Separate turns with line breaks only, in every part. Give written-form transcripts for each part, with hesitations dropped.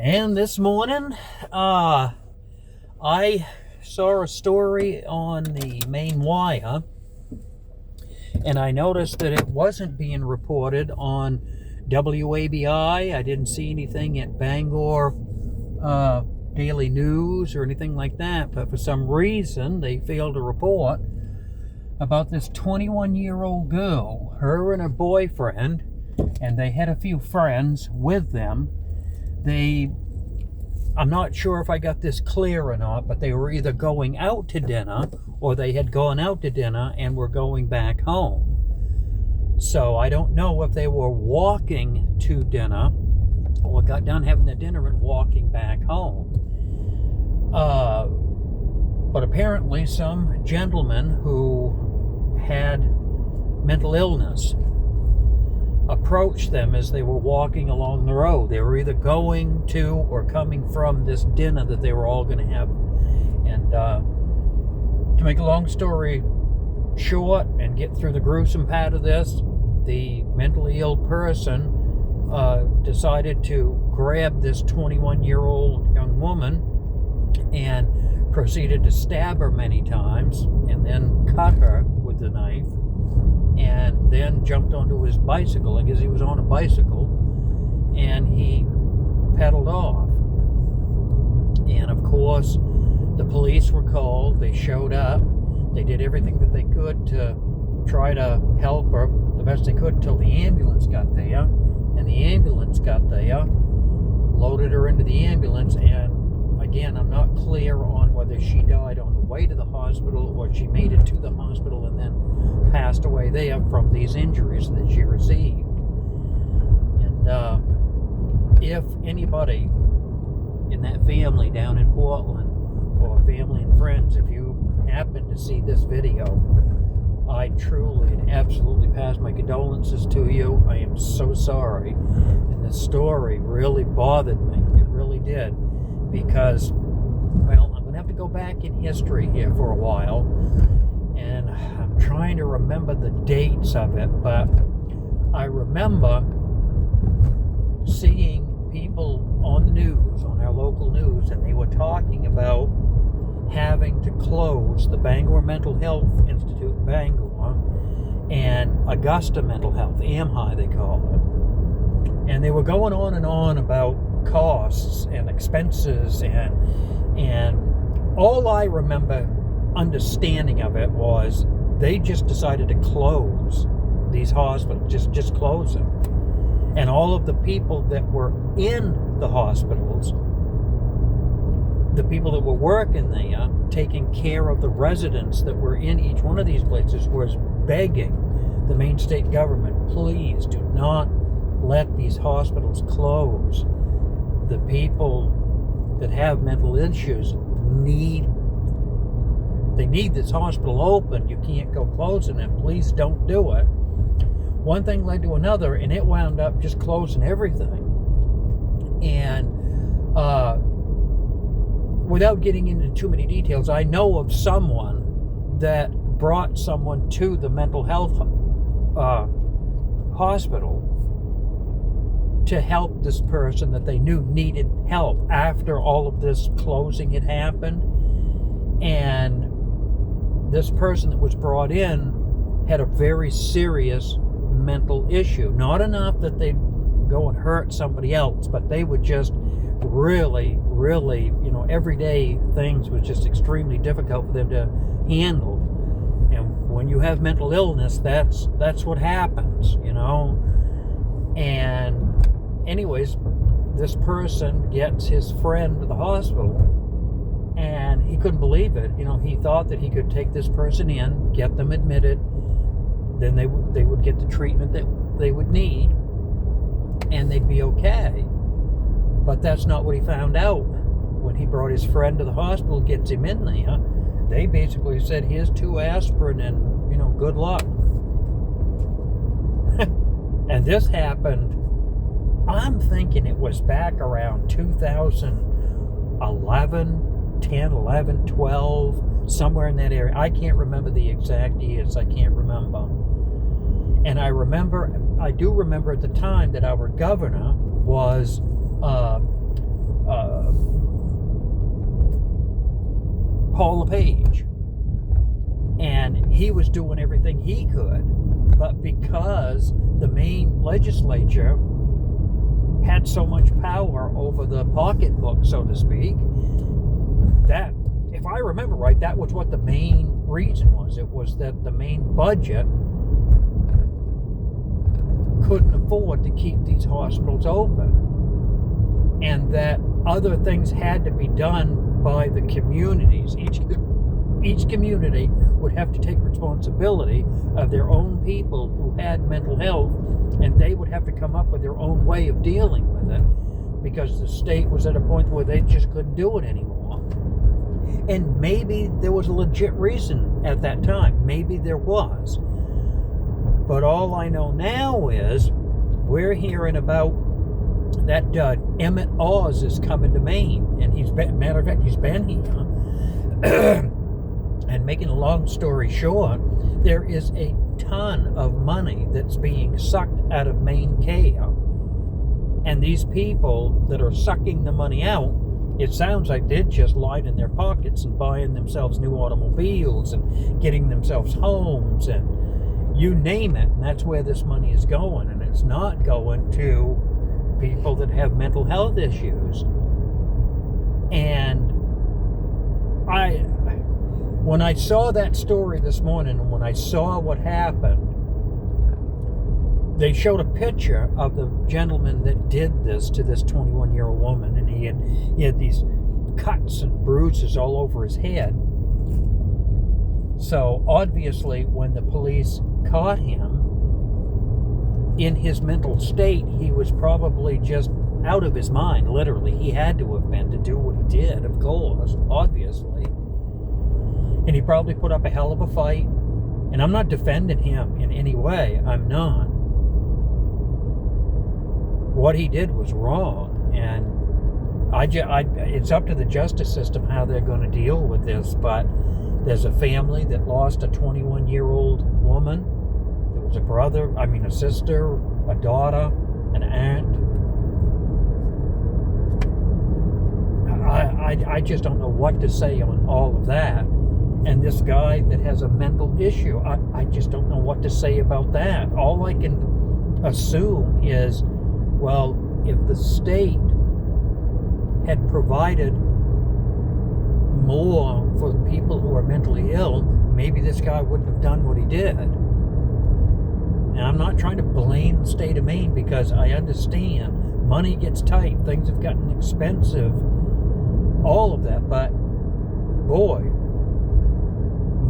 And this morning, I saw a story on the Maine Wire, and I noticed that it wasn't being reported on WABI. I didn't see anything at Bangor Daily News or anything like that, but for some reason they failed to report about this 21-year-old girl, her and her boyfriend, and they had a few friends with them. I'm not sure if I got this clear or not, but they were either going out to dinner or they had gone out to dinner and were going back home. So I don't know if they were walking to dinner or got done having the dinner and walking back home. But apparently some gentleman who had mental illness approached them as they were walking along the road. They were either going to or coming from this dinner that they were all going to have. And to make a long story short and get through the gruesome part of this, the mentally ill person decided to grab this 21-year-old young woman and proceeded to stab her many times and then cut her with the knife, and then jumped onto his bicycle. I guess he was on a bicycle, and he pedaled off. And of course, the police were called. They showed up. They did everything that they could to try to help her the best they could until the ambulance got there. And the ambulance got there, loaded her into the ambulance, and again, I'm not clear on whether she died on the way to the hospital or she made it to the hospital and then passed away there from these injuries that she received. And if anybody in that family down in Portland, or family and friends, if you happen to see this video, I truly and absolutely pass my condolences to you. I am so sorry. And this story really bothered me. It really did. Because, well, I'm going to have to go back in history here for a while, and I'm trying to remember the dates of it, but I remember seeing people on the news, on our local news, and they were talking about having to close the Bangor Mental Health Institute in Bangor and Augusta Mental Health, AMHI they call it. And they were going on and on about costs and expenses, and all I remember understanding of it was they just decided to close these hospitals, just close them. And all of the people that were in the hospitals, the people that were working there, taking care of the residents that were in each one of these places, was begging the Maine State government, please do not let these hospitals close. The people that have mental issues need this hospital open. You can't go closing it. Please don't do it. One thing led to another, and it wound up just closing everything. And without getting into too many details, I know of someone that brought someone to the mental health hospital to help this person that they knew needed help after all of this closing had happened. And this person that was brought in had a very serious mental issue. Not enough that they'd go and hurt somebody else, but they would just really, everyday things was just extremely difficult for them to handle. And when you have mental illness, that's what happens, And anyways, this person gets his friend to the hospital, and he couldn't believe it. He thought that he could take this person in, get them admitted, then they would get the treatment that they would need, and they'd be okay. But that's not what he found out. When he brought his friend to the hospital, gets him in there, they basically said, here's 2 aspirin and, good luck. And this happened, I'm thinking it was back around 2011, 10, 11, 12, somewhere in that area. I can't remember the exact years. I can't remember. And I do remember at the time that our governor was Paul LePage. And he was doing everything he could. But because the Maine legislature had so much power over the pocketbook, so to speak, that, if I remember right, that was what the main reason was. It was that the Maine budget couldn't afford to keep these hospitals open, and that other things had to be done by the communities. Each community would have to take responsibility of their own people who had mental health, and they would have to come up with their own way of dealing with it, because the state was at a point where they just couldn't do it anymore. And maybe there was a legit reason at that time. Maybe there was. But all I know now is we're hearing about that Emmett Oz is coming to Maine, and matter of fact, he's been here. And making a long story short, there is a ton of money that's being sucked out of Maine Care. And these people that are sucking the money out, it sounds like they're just lying in their pockets and buying themselves new automobiles and getting themselves homes and you name it. And that's where this money is going. And it's not going to people that have mental health issues. And when I saw that story this morning, and when I saw what happened, they showed a picture of the gentleman that did this to this 21-year-old woman, and he had these cuts and bruises all over his head. So obviously, when the police caught him, in his mental state, he was probably just out of his mind, literally. He had to have been to do what he did, of course, obviously. And he probably put up a hell of a fight. And I'm not defending him in any way. I'm not. What he did was wrong. And it's up to the justice system how they're going to deal with this. But there's a family that lost a 21-year-old woman. There was a sister, a daughter, an aunt. I just don't know what to say on all of that. And this guy that has a mental issue, I just don't know what to say about that. All I can assume is, well, if the state had provided more for the people who are mentally ill, maybe this guy wouldn't have done what he did. And I'm not trying to blame the state of Maine, because I understand money gets tight, things have gotten expensive, all of that, but boy,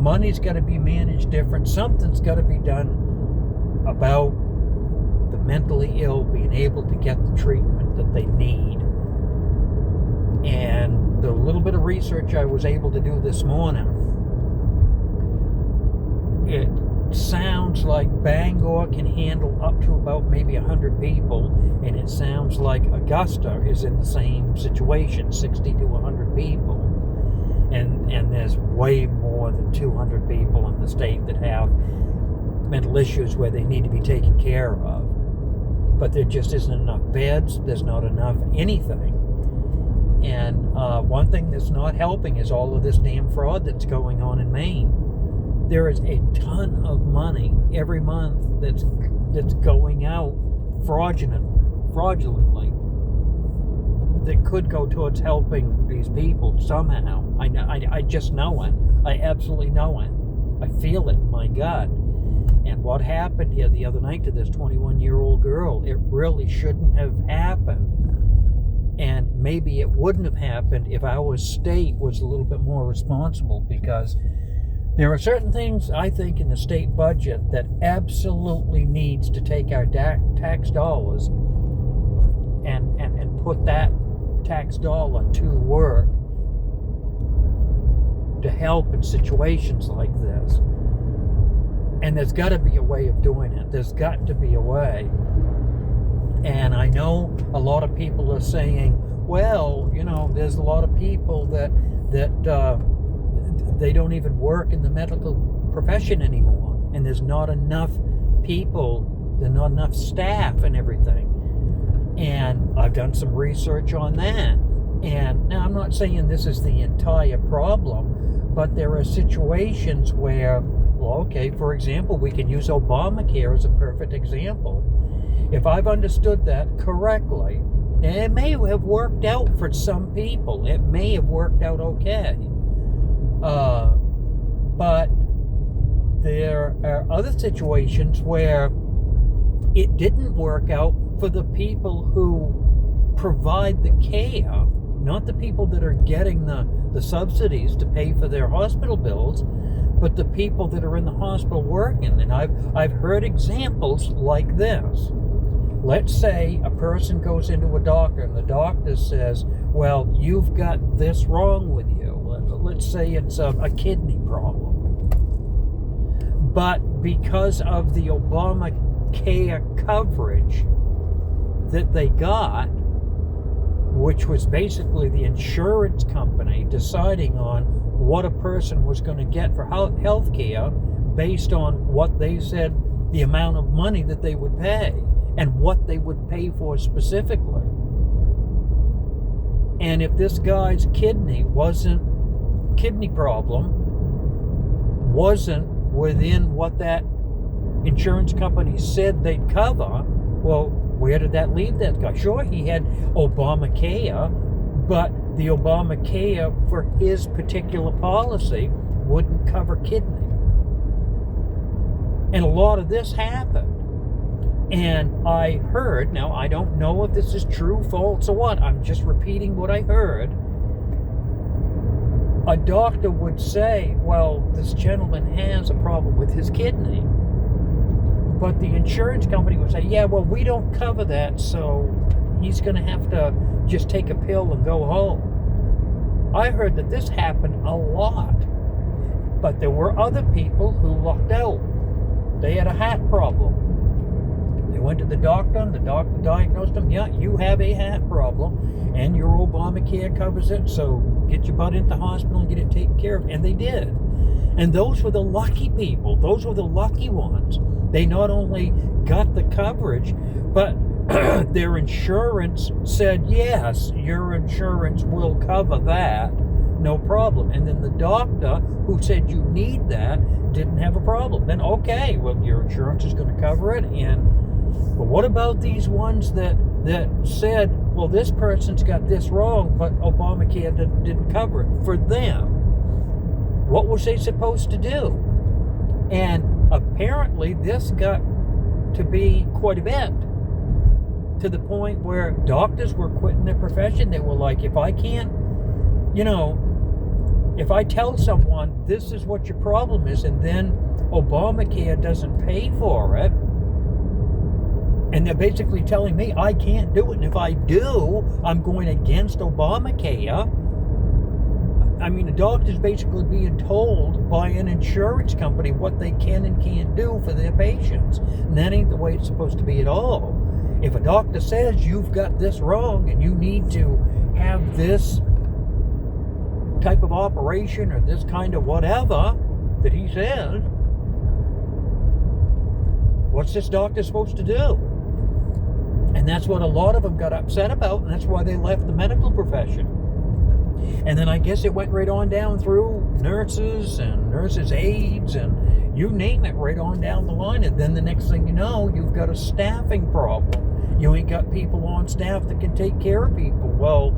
money's got to be managed different. Something's got to be done about the mentally ill being able to get the treatment that they need. And the little bit of research I was able to do this morning, it sounds like Bangor can handle up to about maybe 100 people, and it sounds like Augusta is in the same situation, 60 to 100 people. And there's way more than 200 people in the state that have mental issues where they need to be taken care of. But there just isn't enough beds. There's not enough anything. And one thing that's not helping is all of this damn fraud that's going on in Maine. There is a ton of money every month that's going out fraudulently, that could go towards helping these people somehow. I just know it. I absolutely know it. I feel it in my gut. And what happened here the other night to this 21-year-old girl, it really shouldn't have happened. And maybe it wouldn't have happened if our state was a little bit more responsible, because there are certain things, I think, in the state budget that absolutely needs to take our tax dollars and put that tax dollar to work to help in situations like this. And there's got to be a way of doing it. There's got to be a way. And I know a lot of people are saying, well, there's a lot of people that they don't even work in the medical profession anymore, and there's not enough people, there's not enough staff and everything. And I've done some research on that, And now I'm not saying this is the entire problem, but there are situations where, well, okay, for example, we can use Obamacare as a perfect example. If I've understood that correctly, it may have worked out for some people. It may have worked out okay. But there are other situations where it didn't work out for the people who provide the care, not the people that are getting the subsidies to pay for their hospital bills, but the people that are in the hospital working. And I've heard examples like this. Let's say a person goes into a doctor and the doctor says, well, you've got this wrong with you. Let's say it's a kidney problem. But because of the Obamacare coverage that they got, which was basically the insurance company deciding on what a person was going to get for health care based on what they said the amount of money that they would pay and what they would pay for specifically. And if this guy's kidney problem wasn't within what that insurance company said they'd cover, well, where did that leave that guy? Sure, he had Obamacare, but the Obamacare for his particular policy wouldn't cover kidney. And a lot of this happened. And I heard, now I don't know if this is true, false, or what, I'm just repeating what I heard. A doctor would say, well, this gentleman has a problem with his kidney. But the insurance company would say, yeah, well, we don't cover that, so he's going to have to just take a pill and go home. I heard that this happened a lot. But there were other people who lucked out. They had a heart problem. They went to the doctor, and the doctor diagnosed them, yeah, you have a heart problem, and your Obamacare covers it, so get your butt into the hospital and get it taken care of. And they did. And those were the lucky people. Those were the lucky ones. They not only got the coverage, but their insurance said, yes, your insurance will cover that, no problem. And then the doctor who said you need that didn't have a problem. Then, okay, well, your insurance is going to cover it. But what about these ones that said, well, this person's got this wrong, but Obamacare didn't cover it? For them, what was they supposed to do? And apparently this got to be quite a bit, to the point where doctors were quitting their profession. They were like, if I can't, if I tell someone this is what your problem is, and then Obamacare doesn't pay for it, and they're basically telling me I can't do it, and if I do, I'm going against Obamacare. I mean, a doctor's basically being told by an insurance company what they can and can't do for their patients. And that ain't the way it's supposed to be at all. If a doctor says you've got this wrong and you need to have this type of operation or this kind of whatever that he says, what's this doctor supposed to do? And that's what a lot of them got upset about, and that's why they left the medical profession. And then I guess it went right on down through nurses and nurses' aides and you name it, right on down the line. And then the next thing you know, you've got a staffing problem. You ain't got people on staff that can take care of people. Well,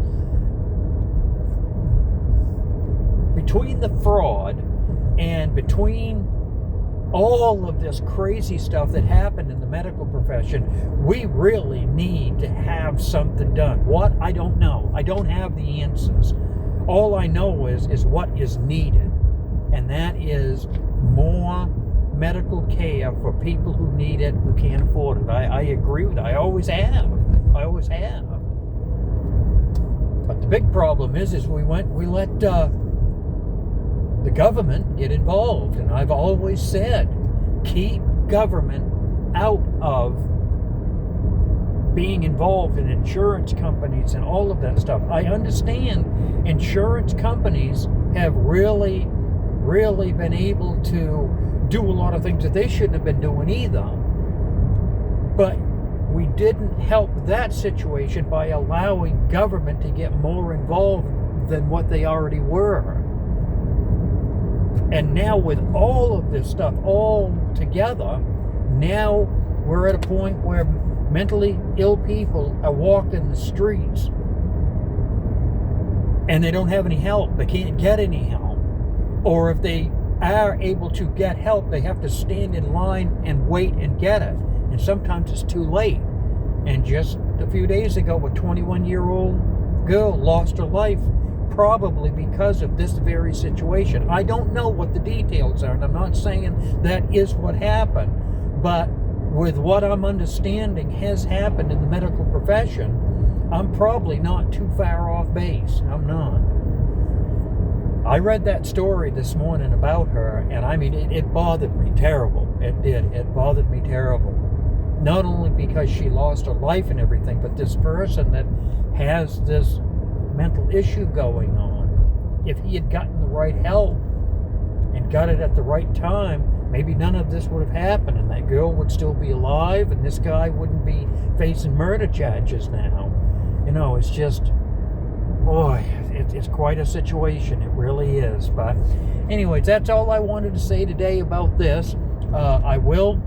between the fraud and between all of this crazy stuff that happened in the medical profession, we really need to have something done. What? I don't know. I don't have the answers. All I know is what is needed, and that is more medical care for people who need it, who can't afford it. I agree with it. I always have. But the big problem is we let the government get involved, and I've always said, keep government out of being involved in insurance companies and all of that stuff. I understand insurance companies have really been able to do a lot of things that they shouldn't have been doing either. But we didn't help that situation by allowing government to get more involved than what they already were. And now with all of this stuff all together, now we're at a point where mentally ill people are walking the streets and they don't have any help. They can't get any help. Or if they are able to get help, they have to stand in line and wait and get it. And sometimes it's too late. And just a few days ago, a 21-year-old girl lost her life probably because of this very situation. I don't know what the details are, and I'm not saying that is what happened, but with what I'm understanding has happened in the medical profession, I'm probably not too far off base. I'm not. I read that story this morning about her, and I mean, it bothered me terrible. It did. It bothered me terrible. Not only because she lost her life and everything, but this person that has this mental issue going on, if he had gotten the right help and got it at the right time, maybe none of this would have happened, and that girl would still be alive, and this guy wouldn't be facing murder charges now. You know, it's just, boy, it's quite a situation. It really is. But anyways, that's all I wanted to say today about this. I will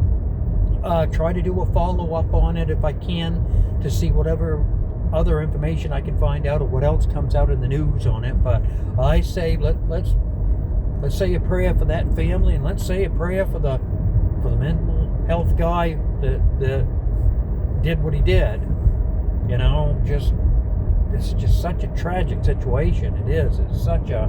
try to do a follow-up on it if I can, to see whatever other information I can find out or what else comes out in the news on it. But I say let's say a prayer for that family, and let's say a prayer for the mental health guy that did what he did. You know, it's just such a tragic situation. It is. It's such a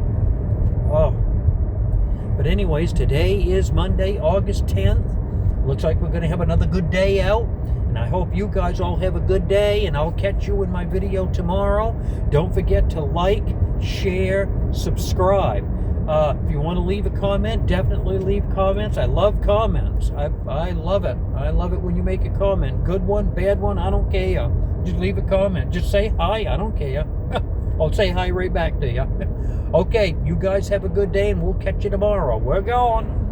But anyways, today is Monday, August 10th. Looks like we're going to have another good day out. And I hope you guys all have a good day, and I'll catch you in my video tomorrow. Don't forget to like, share, subscribe. If you want to leave a comment, definitely leave comments. I love comments. I love it. I love it when you make a comment. Good one, bad one, I don't care. Just leave a comment. Just say hi, I don't care. I'll say hi right back to you. Okay, you guys have a good day, and we'll catch you tomorrow. We're going.